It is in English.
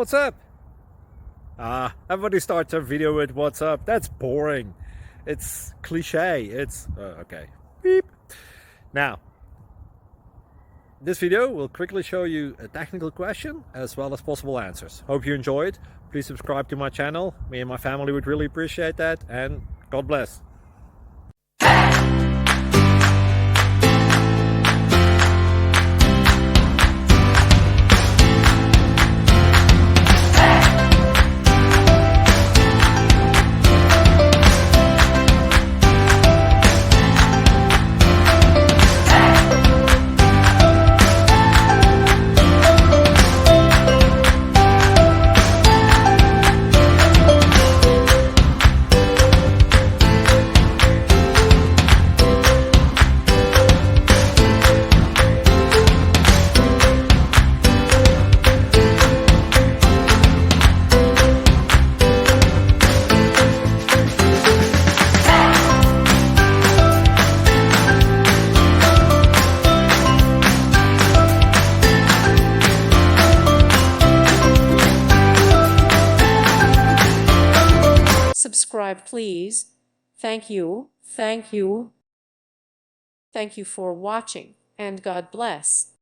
What's up? Everybody starts their video with what's up. That's boring. It's cliche. It's okay. Beep. Now, this video will quickly show you a technical question as well as possible answers. Hope you enjoyed. Please subscribe to my channel. Me and my family would really appreciate that, and God bless. Subscribe, please. Thank you. Thank you. Thank you for watching, and God bless.